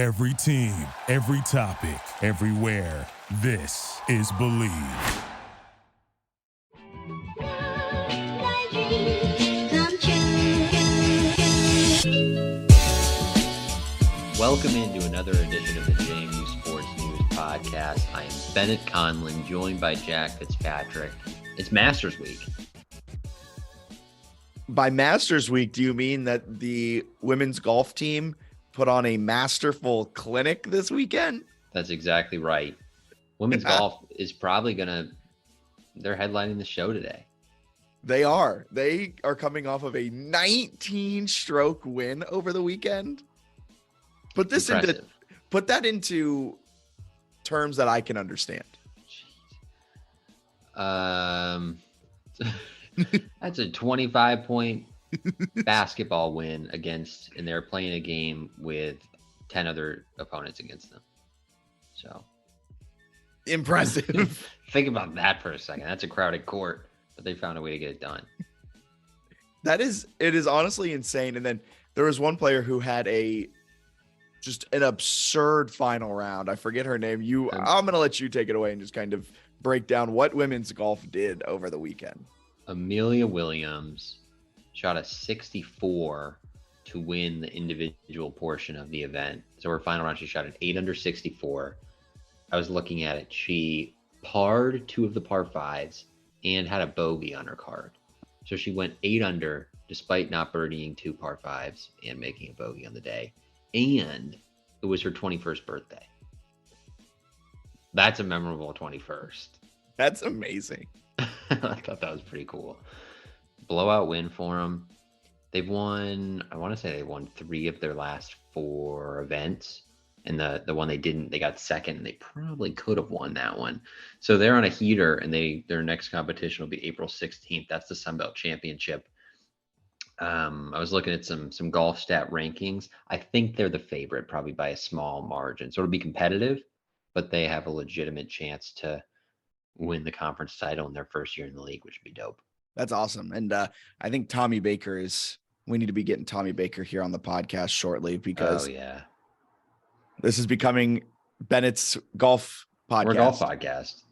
Every team, every topic, everywhere. This is Believe. Welcome into another edition of the JMU Sports News Podcast. I am Bennett Conlin, joined by Jack Fitzpatrick. It's Masters Week. By Masters Week, do you mean that the women's golf team put on a masterful clinic this weekend? That's exactly right. Women's golf is probably they're headlining the show today. They are. They are coming off of a 19-stroke win over the weekend. Put that into terms that I can understand. That's a 25-point basketball win and they're playing a game with 10 other opponents against them. So impressive. Think about that for a second. That's a crowded court, but they found a way to get it done. It is honestly insane. And then there was one player who had just an absurd final round. I forget her name. I'm going to let you take it away and just kind of break down what women's golf did over the weekend. Amelia Williams shot a 64 to win the individual portion of the event. So her final round, she shot an 8 under 64. I was looking at it. She parred 2 of the par 5s and had a bogey on her card. So she went 8 under despite not birdieing 2 par 5s and making a bogey on the day. And it was her 21st birthday. That's a memorable 21st. That's amazing. I thought that was pretty cool. Blowout win for them. They've won, I want to say they won 3 of their last 4 events. And the one they didn't, they got second, and they probably could have won that one. So they're on a heater, and their next competition will be April 16th. That's the Sun Belt Championship. I was looking at some golf stat rankings. I think they're the favorite, probably by a small margin. So it'll be competitive, but they have a legitimate chance to win the conference title in their first year in the league, which would be dope. That's awesome. And I think we need to be getting Tommy Baker here on the podcast shortly, because this is becoming Bennett's golf podcast. We're a golf podcast.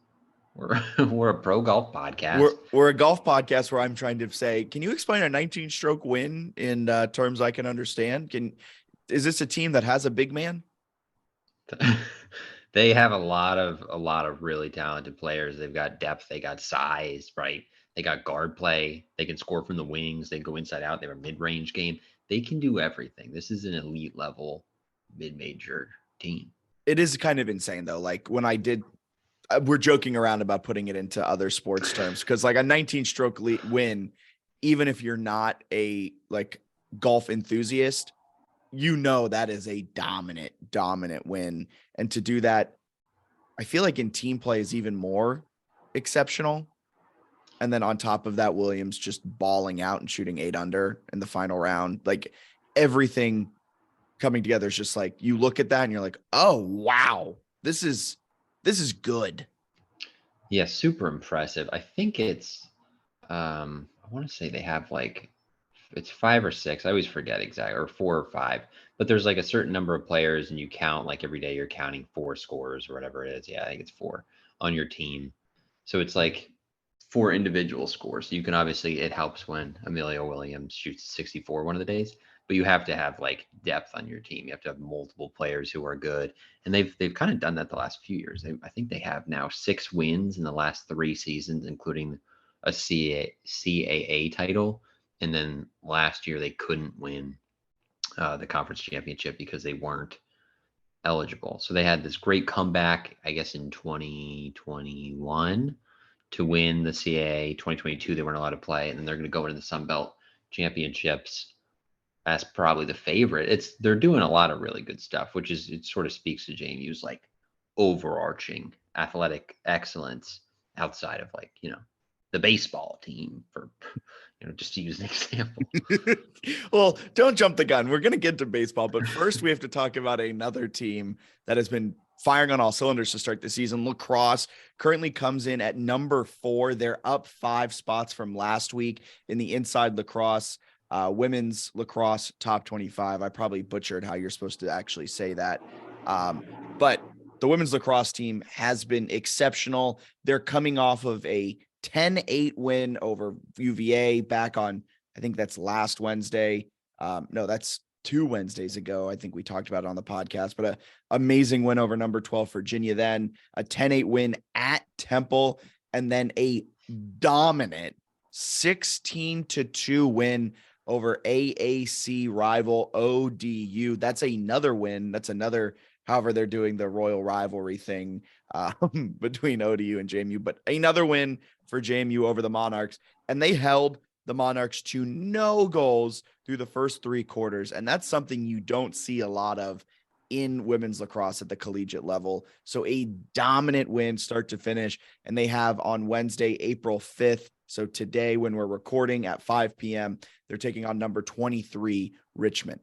We're a pro golf podcast. We're a golf podcast where I'm trying to say, can you explain a 19-stroke win in terms I can understand? Is this a team that has a big man? They have a lot of really talented players. They've got depth. They got size, right? They got guard play. They can score from the wings. They can go inside out. They have a mid-range game. They can do everything. This is an elite level mid-major team. It is kind of insane though. Like we're joking around about putting it into other sports terms, because like a 19-stroke win, even if you're not a golf enthusiast, that is a dominant win. And to do that, I feel like in team play is even more exceptional. And then on top of that, Williams just balling out and shooting 8 under in the final round. Like everything coming together is just like, you look at that and you're like, oh, wow, this is good. Yeah, super impressive. I think it's, I want to say they have it's 5 or 6. I always forget exactly, or 4 or 5. But there's a certain number of players, and you count every day you're counting 4 scores or whatever it is. Yeah, I think it's 4 on your team. So it's 4 individual scores. So you can it helps when Amelia Williams shoots 64 one of the days. But you have to have depth on your team. You have to have multiple players who are good, and they've kind of done that the last few years. I think they have now 6 wins in the last 3 seasons, including a CAA title. And then last year they couldn't win the conference championship because they weren't eligible. So they had this great comeback, I guess, in 2021 to win the CAA. 2022 they weren't allowed to play, and then they're going to go into the Sun Belt Championships as probably the favorite. They're doing a lot of really good stuff, which is, it sort of speaks to JMU's overarching athletic excellence outside of the baseball team, for just to use an example. Well, don't jump the gun. We're going to get to baseball, but first we have to talk about another team that has been firing on all cylinders to start the season. Lacrosse currently comes in at number 4. They're up 5 spots from last week in the Inside Lacrosse women's lacrosse top 25. I probably butchered how you're supposed to actually say that. But the women's lacrosse team has been exceptional. They're coming off of a 10-8 win over UVA back on, I think that's last Wednesday. No, that's 2 Wednesdays ago. I think we talked about it on the podcast, but a amazing win over number 12 Virginia, then a 10-8 win at Temple, and then a dominant 16-2 win over AAC rival ODU. That's another win. That's another, however they're doing the royal rivalry thing between ODU and JMU, but another win for JMU over the Monarchs. And they held the Monarchs to no goals through the first 3 quarters. And that's something you don't see a lot of in women's lacrosse at the collegiate level. So a dominant win start to finish. And they have on Wednesday, April 5th. So today, when we're recording at 5 p.m., they're taking on number 23, Richmond.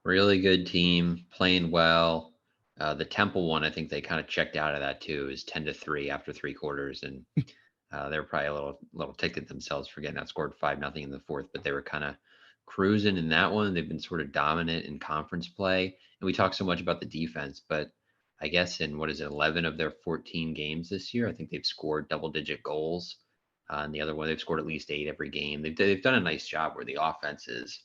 Really good team, playing well. The Temple one, I think they kind of checked out of that too, is 10-3 after 3 quarters. And they were probably a little ticked at themselves for getting outscored 5-0 in the 4th, but they were kind of cruising in that one. They've been sort of dominant in conference play. And we talk so much about the defense, but I guess in 11 of their 14 games this year, I think they've scored double-digit goals. And the other one, they've scored at least 8 every game. They've done a nice job where the offense is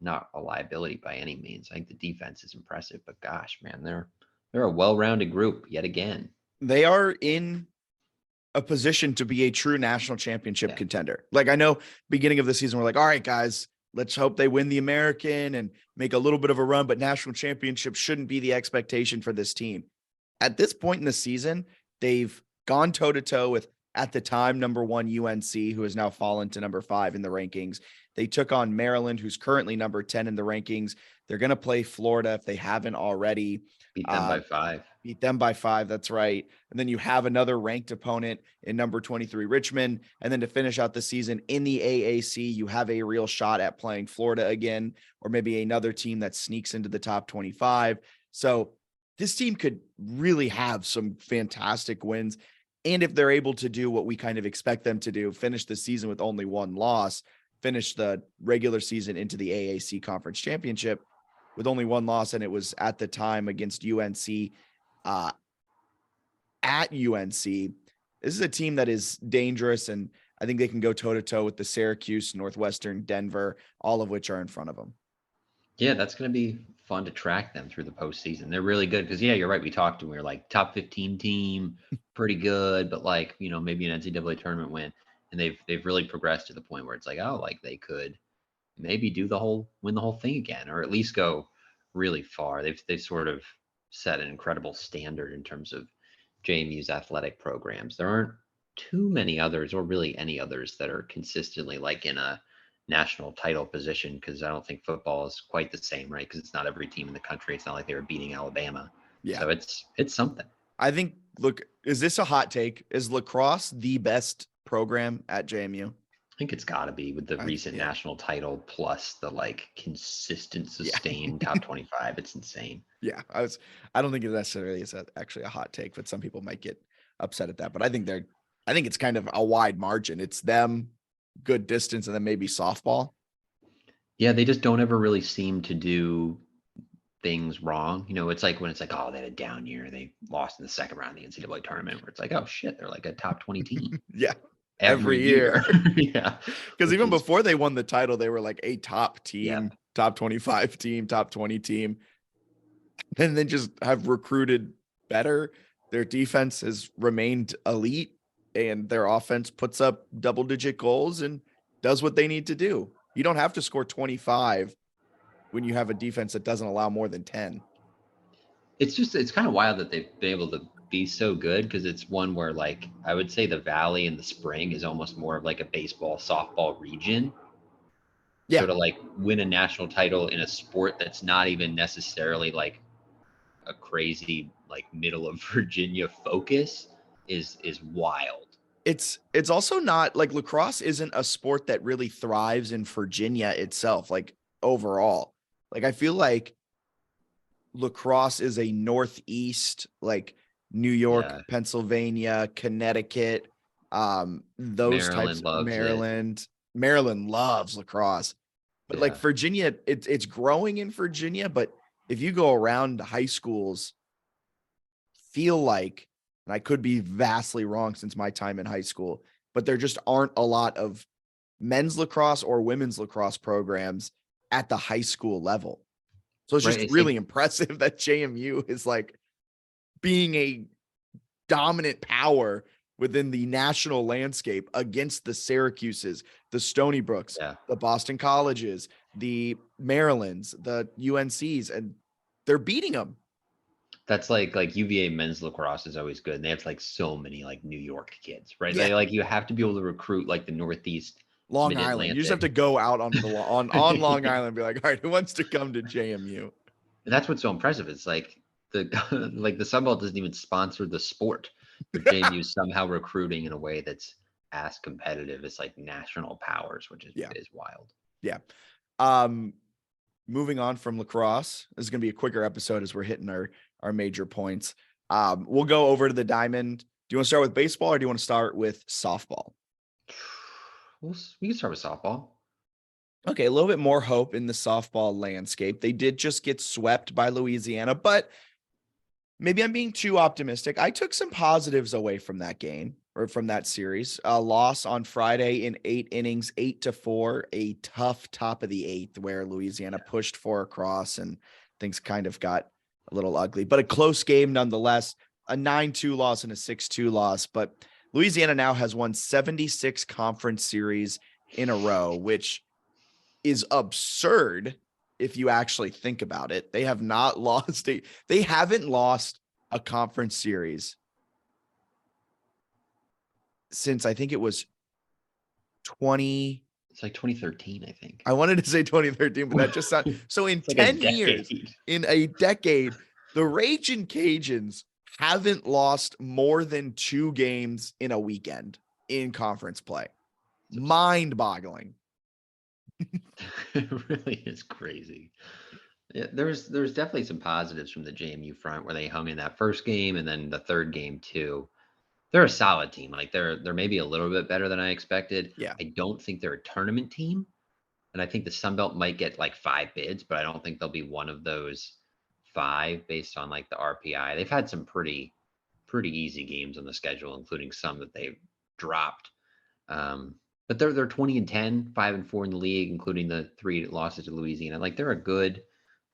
not a liability by any means. I think the defense is impressive, but gosh, man, they're a well-rounded group yet again. They are in a position to be a true national championship contender. Like, I know beginning of the season, we're like, all right, guys, let's hope they win the American and make a little bit of a run, but national championship shouldn't be the expectation for this team. At this point in the season, they've gone toe to toe with, at the time, number 1 UNC, who has now fallen to number 5 in the rankings. They took on Maryland, who's currently number 10 in the rankings. They're going to play Florida if they haven't already. Beat them by 5. Beat them by 5. That's right. And then you have another ranked opponent in number 23, Richmond. And then to finish out the season in the AAC, you have a real shot at playing Florida again, or maybe another team that sneaks into the top 25. So this team could really have some fantastic wins. And if they're able to do what we kind of expect them to do, finish the season with only 1 loss, finish the regular season into the AAC Conference Championship with only 1 loss, and it was at the time against UNC at UNC. This is a team that is dangerous, and I think they can go toe-to-toe with the Syracuse, Northwestern, Denver, all of which are in front of them. Yeah, that's going to be fun to track them through the postseason. They're really good because, you're right. We talked and we were like top 15 team, pretty good, but like, maybe an NCAA tournament win. And they've really progressed to the point where it's like, oh, like they could maybe win the whole thing again, or at least go really far. They've sort of set an incredible standard in terms of JMU's athletic programs. There aren't too many others, or really any others, that are consistently like in a national title position, because I don't think football is quite the same, right? Because it's not every team in the country. It's not like they were beating Alabama. Yeah. So it's something. I think, look, is this a hot take? Is lacrosse the best program at JMU? I think it's got to be, with the recent national title plus the like consistent, sustained top 25. It's insane. Yeah, I don't think it necessarily is actually a hot take, but some people might get upset at that. But I think it's kind of a wide margin. It's them, good distance, and then maybe softball. Yeah, they just don't ever really seem to do things wrong. It's like when it's like, oh, they had a down year, they lost in the second round of the NCAA tournament, where it's like, oh shit, they're like a top 20 team. Yeah. Every year. Yeah. Because even before they won the title, they were like a top team, top 25 team, top 20 team. And then just have recruited better. Their defense has remained elite, and their offense puts up double-digit goals and does what they need to do. You don't have to score 25 when you have a defense that doesn't allow more than 10. It's kind of wild that they've been able to be so good, because it's one where, like, I would say the Valley in the spring is almost more of like a baseball, softball region. Yeah. So to like win a national title in a sport that's not even necessarily like a crazy like middle of Virginia focus is wild. It's also not like lacrosse isn't a sport that really thrives in Virginia itself, like overall. Like I feel like lacrosse is a Northeast, like New York, Pennsylvania, Connecticut, those Maryland types. Maryland. Maryland loves lacrosse, but like Yeah. Virginia, it's growing in Virginia. But if you go around high schools, feel like, and I could be vastly wrong since my time in high school, but there just aren't a lot of men's lacrosse or women's lacrosse programs at the high school level. So it's Right. just really impressive that JMU is like being a dominant power within the national landscape against the Syracuses, the Stony Brooks, Yeah. the Boston Colleges, the Marylands, the UNCs, and they're beating them. That's like UVA men's lacrosse is always good. And they have like so many like New York kids, right? Yeah. Like you have to be able to recruit like the Northeast Long Island. You just have to mid-Atlantic. go out onto the on Long Island and be like, all right, who wants to come to JMU? And that's what's so impressive. It's like the like the Sun Belt doesn't even sponsor the sport, but JMU is somehow recruiting in a way that's as competitive as like national powers, which Yeah. is wild. Yeah. Moving on from lacrosse, this is going to be a quicker episode as we're hitting our major points. We'll go over to the diamond. Do you want to start with baseball or do you want to start with softball? We can start with softball. Okay, a little bit more hope in the softball landscape. They did just get swept by Louisiana, but maybe I'm being too optimistic. I took some positives away from that game or from that series. A loss on Friday in 8 innings, 8-4, a tough top of the 8th where Louisiana pushed 4 across and things kind of got a little ugly, but a close game nonetheless, a 9-2 loss and a 6-2 loss. But Louisiana now has won 76 conference series in a row, which is absurd if you actually think about it. They have not lost they haven't lost a conference series since I think it was 20. It's like 2013, I think. I wanted to say 2013, but that just sounds so. In It's like 10 years, in a decade, the Ragin' Cajuns haven't lost more than 2 games in a weekend in conference play. Mind-boggling. It really is crazy. Yeah, there's definitely some positives from the JMU front where they hung in that first game and then the third game too. They're a solid team. Like they're maybe a little bit better than I expected. Yeah. I don't think they're a tournament team. And I think the Sun Belt might get like 5 bids, but I don't think they'll be one of those 5 based on like the RPI. They've had some pretty easy games on the schedule, including some that they've dropped. But they're 20-10, 5-4 in the league, including the 3 losses to Louisiana. Like they're a good,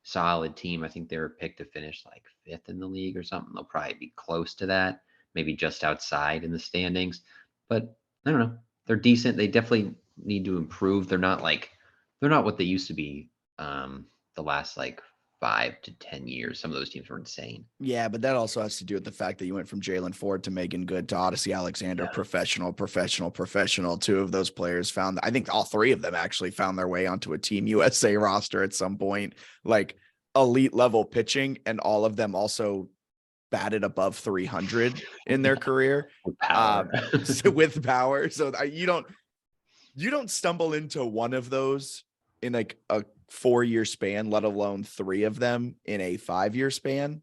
solid team. I think they were picked to finish like 5th in the league or something. They'll probably be close to that, maybe just outside in the standings. But I don't know. They're decent. They definitely need to improve. They're not what they used to be the last like 5 to 10 years. Some of those teams were insane. Yeah, but that also has to do with the fact that you went from Jalen Ford to Megan Good to Odyssey Alexander, professional. 2 of those players I think all 3 of them actually found their way onto a Team USA roster at some point, like elite level pitching, and all of them also batted above 300 in their career With power. with power. So you don't stumble into one of those in like a 4-year span, let alone 3 of them in a 5-year span.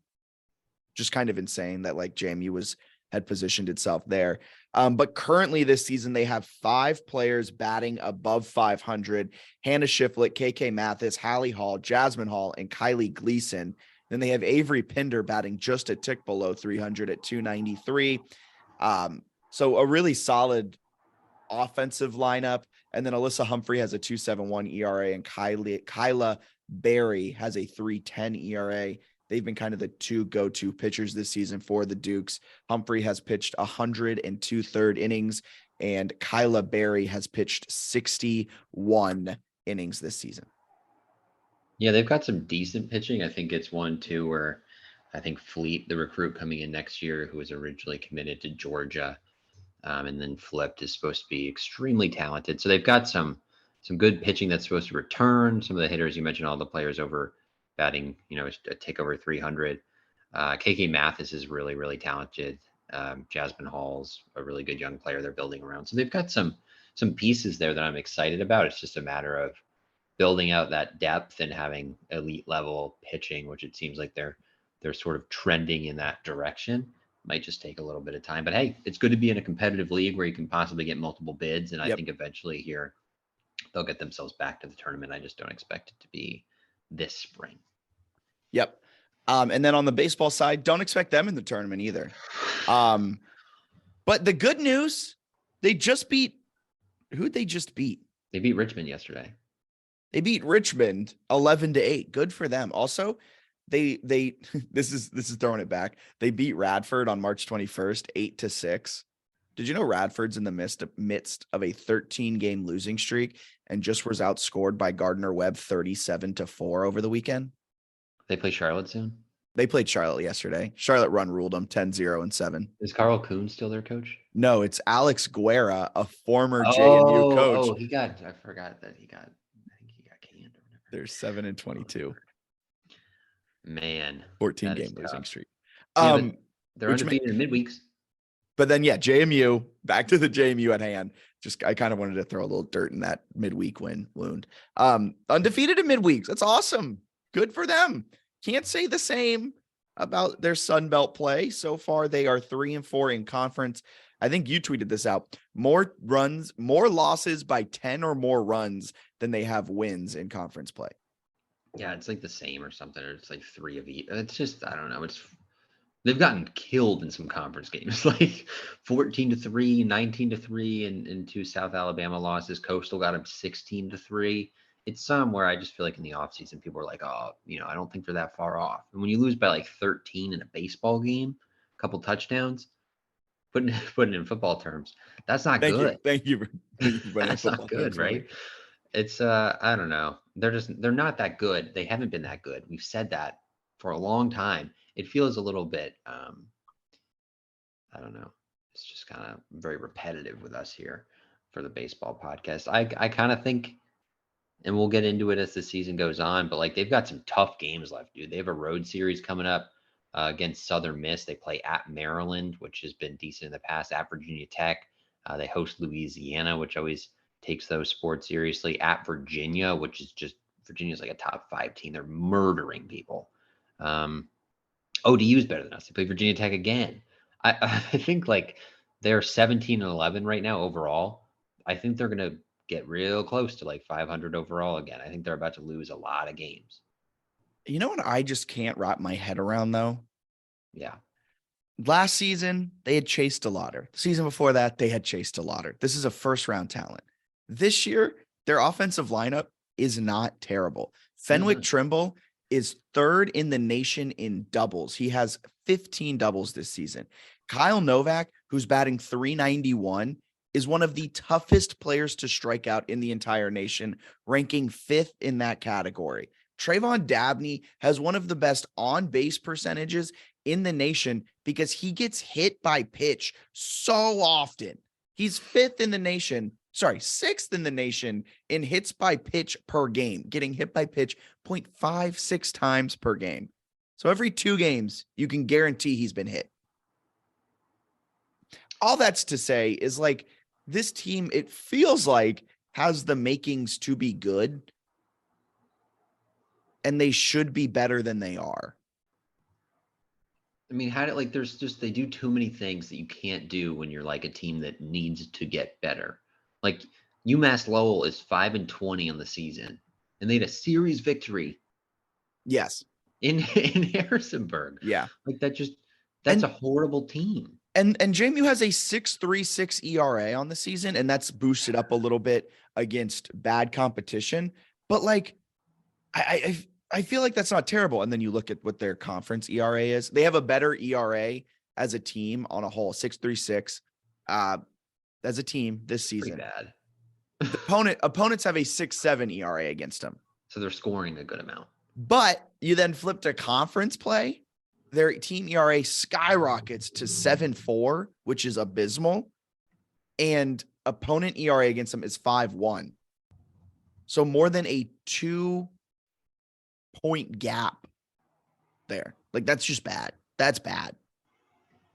Just kind of insane that like JMU had positioned itself there. But currently this season, they have 5 players batting above 500. Hannah Shiflett, KK Mathis, Hallie Hall, Jasmine Hall, and Kylie Gleason. Then they have Avery Pinder batting just a tick below 300 at 293. So a really solid offensive lineup. And then Alyssa Humphrey has a 2.71 ERA and Kyla Berry has a 3.10 ERA. They've been kind of the 2 go-to pitchers this season for the Dukes. Humphrey has pitched 102 third innings and Kyla Berry has pitched 61 innings this season. Yeah, they've got some decent pitching. I think it's 1-2 where I think Fleet, the recruit coming in next year, who was originally committed to Georgia, and then flipped, is supposed to be extremely talented. So they've got some good pitching that's supposed to return. Some of the hitters, you mentioned all the players over batting, a tick over 300. KK Mathis is really, really talented. Jasmine Hall's a really good young player they're building around. So they've got some pieces there that I'm excited about. It's just a matter of building out that depth and having elite level pitching, which it seems like they're sort of trending in that direction. Might just take a little bit of time, but hey, it's good to be in a competitive league where you can possibly get multiple bids. And I think eventually here they'll get themselves back to the tournament. I just don't expect it to be this spring. Yep. And then on the baseball side, don't expect them in the tournament either. But the good news, they just beat, who'd they just beat? They beat Richmond yesterday. They beat Richmond 11-8. Good for them. Also, they this is throwing it back. They beat Radford on March 21st, 8-6. Did you know Radford's in the midst of a 13-game losing streak and just was outscored by Gardner-Webb 37-4 over the weekend? They play Charlotte soon? They played Charlotte yesterday. Charlotte ruled them 10-0-7. Is Carl Kuhn still their coach? No, it's Alex Guerra, a former JMU coach. Oh, I forgot that I think he got canned or whatever. They're 7-22. Man. 14-game losing streak. Yeah, they're undefeated in midweeks. But then, yeah, JMU, back to the JMU at hand. I kind of wanted to throw a little dirt in that midweek win wound. Undefeated in midweeks. That's awesome. Good for them. Can't say the same about their Sun Belt play. So far, they are 3-4 in conference. I think you tweeted this out. More losses by 10 or more runs than they have wins in conference play. Yeah, it's like the same or something, or it's like 3 of each. It's just, I don't know. They've gotten killed in some conference games, like 14-3, 19-3, and 2 South Alabama losses. Coastal got them 16-3. It's somewhere I just feel like in the offseason, people are like, oh, I don't think they're that far off. And when you lose by like 13 in a baseball game, a couple touchdowns, putting it in football terms, that's not good. Thank you. That's not good, right? It's I don't know. They're not that good. They haven't been that good. We've said that for a long time. It feels a little bit I don't know. It's just kind of very repetitive with us here for the baseball podcast. I kind of think, and we'll get into it as the season goes on, but like they've got some tough games left, dude. They have a road series coming up against Southern Miss. They play at Maryland, which has been decent in the past, at Virginia Tech. They host Louisiana, which always takes those sports seriously, at Virginia, which is just, Virginia's like a top 5 team. They're murdering people. ODU is better than us. They play Virginia Tech again. I think like they're 17-11 right now overall. I think they're going to get real close to like 500 overall again. I think they're about to lose a lot of games. You know what I just can't wrap my head around, though? Yeah. Last season, they had Chase DeLauder. The season before that, they had Chase DeLauder. This is a first-round talent. This year, their offensive lineup is not terrible. Fenwick Trimble is 3rd in the nation in doubles. He has 15 doubles this season. Kyle Novak, who's batting .391, is one of the toughest players to strike out in the entire nation, ranking 5th in that category. Trayvon Dabney has one of the best on-base percentages in the nation because he gets hit by pitch so often. He's 6th in the nation in hits by pitch per game, getting hit by pitch 0.56 times per game. So every 2 games, you can guarantee he's been hit. All that's to say is like this team, it feels like, has the makings to be good, and they should be better than they are. I mean, they do too many things that you can't do when you're like a team that needs to get better. Like UMass Lowell is 5-20 on the season, and they had a series victory. Yes. In Harrisonburg. Yeah. Like that's a horrible team. And JMU has a 6.36 ERA on the season, and that's boosted up a little bit against bad competition. But like, I feel like that's not terrible. And then you look at what their conference ERA is. They have a better ERA as a team on a whole, 6.36 as a team this season. Pretty bad. Opponents have a 6.7 ERA against them. So they're scoring a good amount. But you then flip to conference play. Their team ERA skyrockets to 7.4, which is abysmal. And opponent ERA against them is 5.1. So more than a 2-point gap there. Like, that's just bad. That's bad.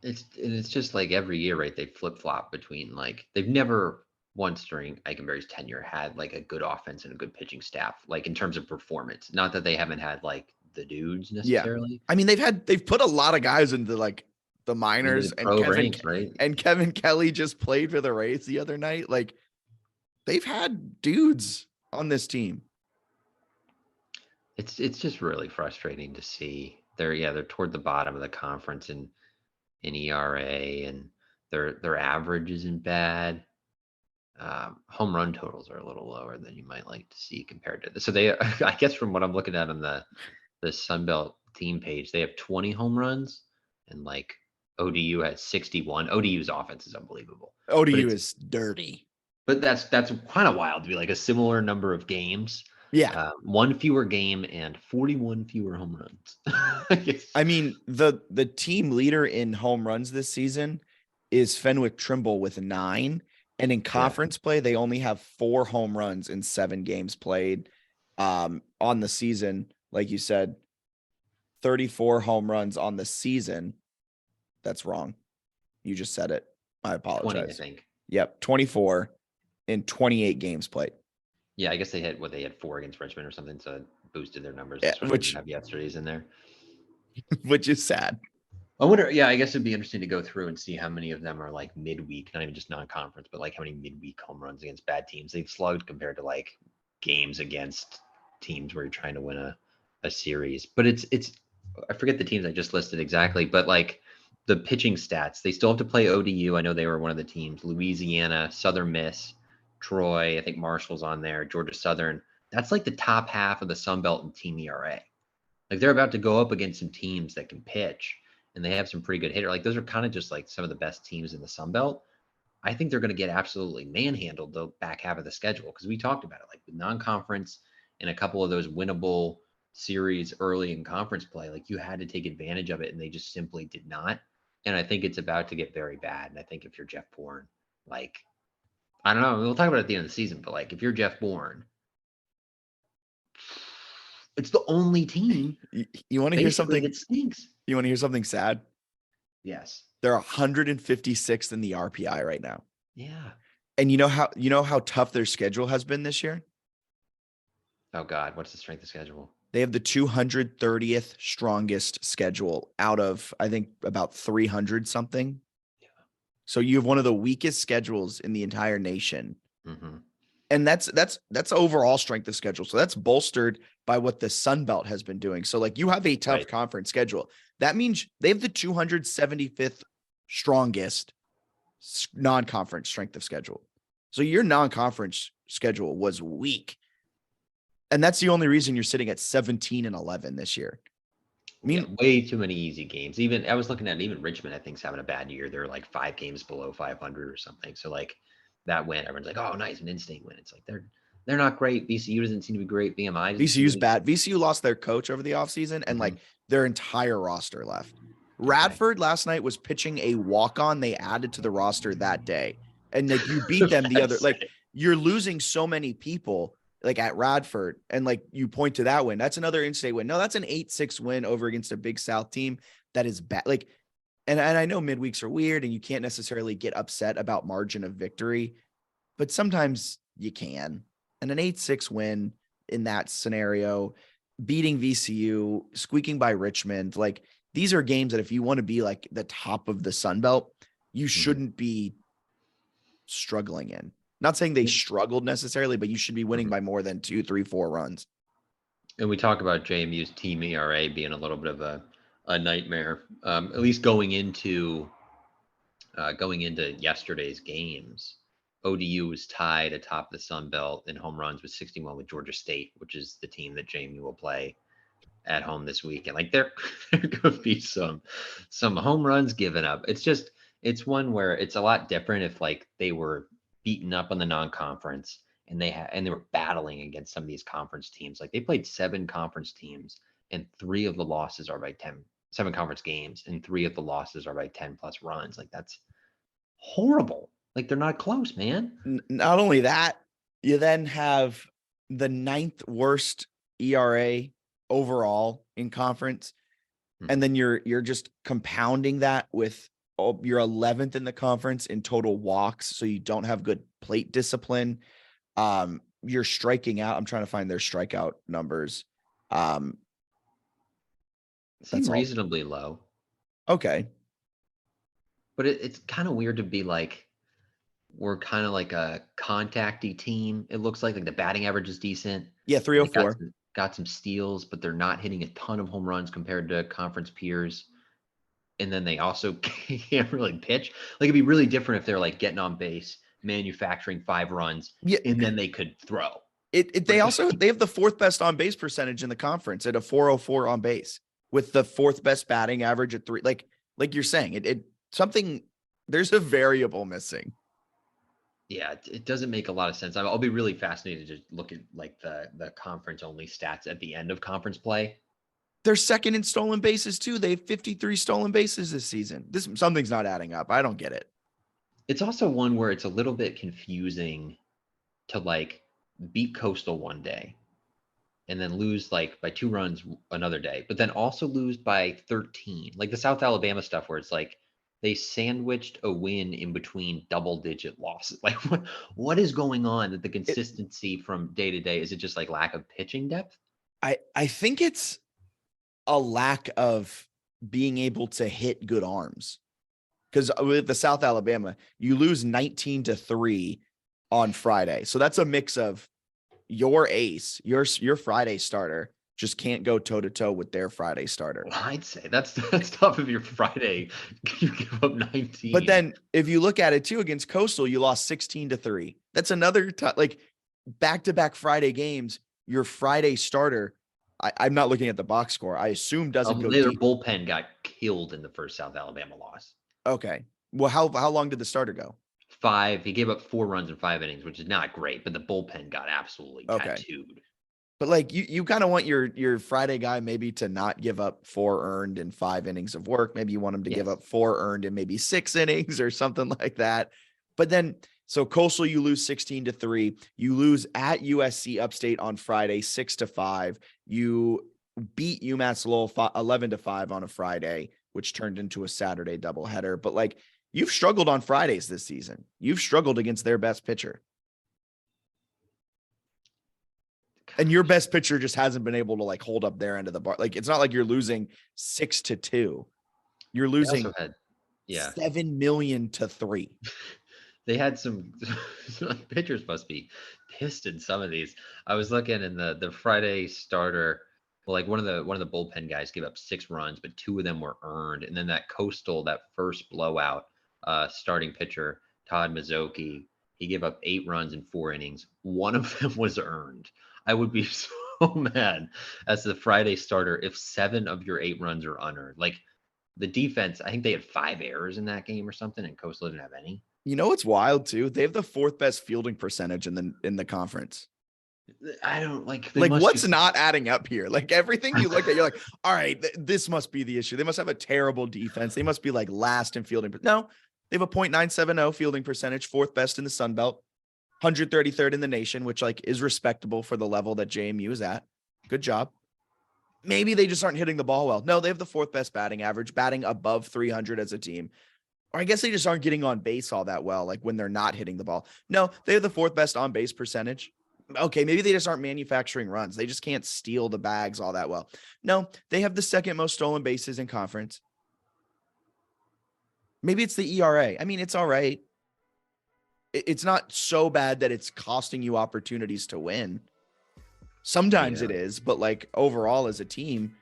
It's just like every year, right? They flip-flop between like, they've never once during Eikenberry's tenure had like a good offense and a good pitching staff, like in terms of performance. Not that they haven't had like the dudes necessarily. Yeah. I mean, they've put a lot of guys into like the minors, and Kevin, right? And Kevin Kelly just played for the Rays the other night. Like, They've had dudes on this team. It's just really frustrating to see. They're toward the bottom of the conference in ERA, and their average isn't bad. Home run totals are a little lower than you might like to see compared to this. So they, I guess from what I'm looking at on the Sunbelt team page, they have 20 home runs, and like ODU has 61. ODU's offense is unbelievable, but ODU it's is dirty. but that's kind of wild to be like a similar number of games, Yeah. one fewer game and 41 fewer home runs. I mean, the team leader in home runs this season is Fenwick Trimble with 9. And in Yeah. conference play, they only have 4 home runs in 7 games played. On the season, like you said, 34 home runs on the season. That's wrong. You just said it. I 20, I apologize. think. Yep, 24 in 28 games played. Yeah, I guess they had 4 against Richmond or something, so it boosted their numbers. Yeah, That's why they didn't have yesterday's in there. Which is sad. I wonder, yeah, I guess it'd be interesting to go through and see how many of them are like midweek, not even just non-conference, but like how many midweek home runs against bad teams they've slugged compared to like games against teams where you're trying to win a series. But it's I forget the teams I just listed exactly, but like the pitching stats, they still have to play ODU. I know they were one of the teams. Louisiana, Southern Miss, Troy, I think Marshall's on there, Georgia Southern. That's like the top half of the Sun Belt in team ERA. Like they're about to go up against some teams that can pitch, and they have some pretty good hitter. Like those are kind of just like some of the best teams in the Sun Belt. I think they're going to get absolutely manhandled the back half of the schedule, because we talked about it, like with non-conference and a couple of those winnable series early in conference play. Like you had to take advantage of it, and they just simply did not. And I think it's about to get very bad. And I think if you're Jeff Bourne, like I don't know, we'll talk about it at the end of the season, but like if you're Jeff Bourne, it's the only team You want to hear basically something? that stinks. You want to hear something sad? Yes. They're 156th in the RPI right now. Yeah. And you know how tough their schedule has been this year? Oh God, what's the strength of schedule? They have the 230th strongest schedule out of, I think, about 300 something. Yeah. So you have one of the weakest schedules in the entire nation. Mm-hmm. And that's overall strength of schedule. So that's bolstered by what the Sun Belt has been doing. So like you have a tough conference schedule. That means they have the 275th strongest non-conference strength of schedule. So your non-conference schedule was weak. And that's the only reason you're sitting at 17-11 this year. I mean, yeah, way too many easy games. Even I was looking at even Richmond, I think, is having a bad year. They're like 5 games below 500 or something. So like that win, everyone's like, oh, nice, an in-state win. It's like they're not great. VCU doesn't seem to be great. BMI VCU's bad. VCU lost their coach over the offseason, and like their entire roster left. Radford last night was pitching a walk-on they added to the roster that day. And like you beat them the other, like you're losing so many people like at Radford, and like you point to that win. That's another in-state win. No, that's an 8-6 win over against a Big South team that is bad. Like, and I know midweeks are weird and you can't necessarily get upset about margin of victory, but sometimes you can. And an 8-6 win in that scenario, beating VCU, squeaking by Richmond, like these are games that if you want to be like the top of the Sun Belt, you shouldn't be struggling in. Not saying they struggled necessarily, but you should be winning by more than 2, 3, 4 runs. And we talk about JMU's team ERA being a little bit of a nightmare, at least going into yesterday's games. ODU was tied atop the Sun Belt in home runs with 61 with Georgia State, which is the team that JMU will play at home this weekend. Like there could be some home runs given up. It's one where it's a lot different if like they were beaten up on the non-conference and they were battling against some of these conference teams. Like they played 7 conference teams and 3 of the losses are by 7 conference games, and 3 of the losses are by 10 plus runs. Like that's horrible. Like they're not close, man. Not only that, you then have the 9th worst ERA overall in conference. And then you're just compounding that with you're 11th in the conference in total walks. So you don't have good plate discipline. You're striking out. I'm trying to find their strikeout numbers. Seem reasonably low. Okay. But it's kind of weird to be like, we're kind of like a contacty team. It looks like the batting average is decent. Yeah, and they 304. got some steals, but they're not hitting a ton of home runs compared to conference peers. And then they also can't really pitch. Like it'd be really different if they're like getting on base, manufacturing 5 runs, Yeah. and then they could throw. They have the 4th best on base percentage in the conference at a 404 on base with the 4th best batting average at 3. Like you're saying, there's a variable missing. Yeah, it doesn't make a lot of sense. I'll be really fascinated to look at like the conference only stats at the end of conference play. They're second in stolen bases too. They have 53 stolen bases this season. Something's not adding up. I don't get it. It's also one where it's a little bit confusing to like beat Coastal one day and then lose like by 2 runs another day, but then also lose by 13. Like the South Alabama stuff where it's like they sandwiched a win in between double-digit losses. Like what is going on that the consistency from day to day? Is it just like lack of pitching depth? I think it's a lack of being able to hit good arms. Because with the South Alabama, you lose 19-3 on Friday. So that's a mix of your ace, your Friday starter just can't go toe to toe with their Friday starter. Well, I'd say that's tough if your Friday you give up 19. But then if you look at it too, against Coastal, you lost 16-3. That's another like back-to-back Friday games. Your Friday starter, I'm not looking at the box score. I assume doesn't go their deep. bullpen got killed in the first South Alabama loss. Okay. Well, how long did the starter go? 5. He gave up 4 runs in 5 innings, which is not great, but the bullpen got absolutely tattooed. But like you kind of want your Friday guy maybe to not give up 4 earned in 5 innings of work. Maybe you want him to give up 4 earned in maybe 6 innings or something like that. But then, so Coastal, you lose 16-3. You lose at USC Upstate on Friday, 6-5. You beat UMass Lowell 11-5 on a Friday, which turned into a Saturday doubleheader. But like you've struggled on Fridays this season. You've struggled against their best pitcher. And your best pitcher just hasn't been able to like hold up their end of the bar. Like, it's not like you're losing 6-2. You're losing 7 million to 3. They had some pitchers must be pissed in some of these. I was looking in the Friday starter. Well, like one of the bullpen guys gave up 6 runs, but 2 of them were earned. And then that Coastal, that first blowout, starting pitcher, Todd Mazzocchi, he gave up 8 runs in 4 innings. 1 of them was earned. I would be so mad as the Friday starter if 7 of your 8 runs are unearned. Like the defense, I think they had 5 errors in that game or something, and Coastal didn't have any. You know what's wild too? They have the 4th best fielding percentage in the conference. I don't like what's not adding up here. Like everything you look at, you're like, all right, this must be the issue. They must have a terrible defense. They must be like last in fielding. But no, they have a .970 fielding percentage, 4th best in the Sun Belt. 133rd in the nation, which like is respectable for the level that JMU is at. Good job. Maybe they just aren't hitting the ball well. No, they have the 4th best batting average, batting above 300 as a team. Or I guess they just aren't getting on base all that well, like when they're not hitting the ball. No, they have the 4th best on base percentage. Okay, maybe they just aren't manufacturing runs. They just can't steal the bags all that well. No, they have the 2nd most stolen bases in conference. Maybe it's the ERA. I mean, it's all right. It's not so bad that it's costing you opportunities to win. Sometimes it is, but like overall as a team,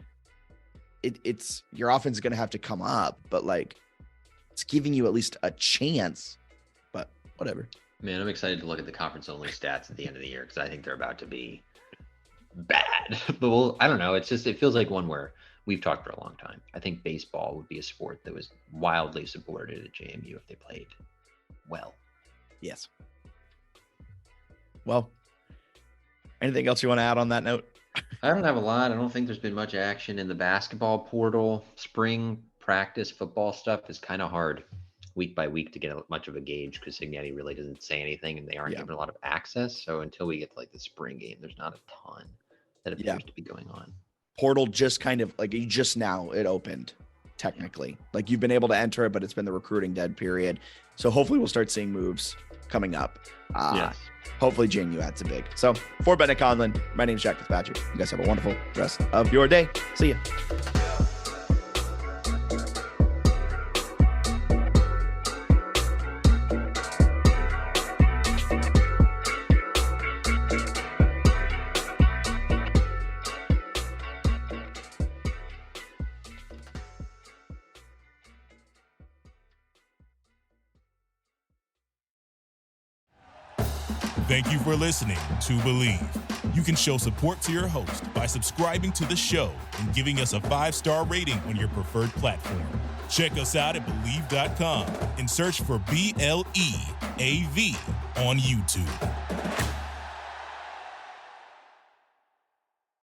it's your offense is going to have to come up, but like it's giving you at least a chance, but whatever. Man, I'm excited to look at the conference only stats at the end of the year because I think they're about to be bad. But I don't know. It feels like one where we've talked for a long time. I think baseball would be a sport that was wildly supported at JMU if they played well. Yes. Well, anything else you want to add on that note? I don't have a lot. I don't think there's been much action in the basketball portal. Spring practice football stuff is kind of hard week by week to get much of a gauge because Signetti really doesn't say anything and they aren't given a lot of access. So until we get to like the spring game, there's not a ton that appears to be going on. Portal just kind of like just now it opened technically. Like you've been able to enter it, but it's been the recruiting dead period. So hopefully we'll start seeing moves coming up. Yes. Hopefully JMU adds a big. So for Bennett Conlon, my name is Jack Fitzpatrick. You guys have a wonderful rest of your day. See ya. Thank you for listening to Believe. You can show support to your host by subscribing to the show and giving us a 5-star rating on your preferred platform. Check us out at Believe.com and search for BLEAV on YouTube.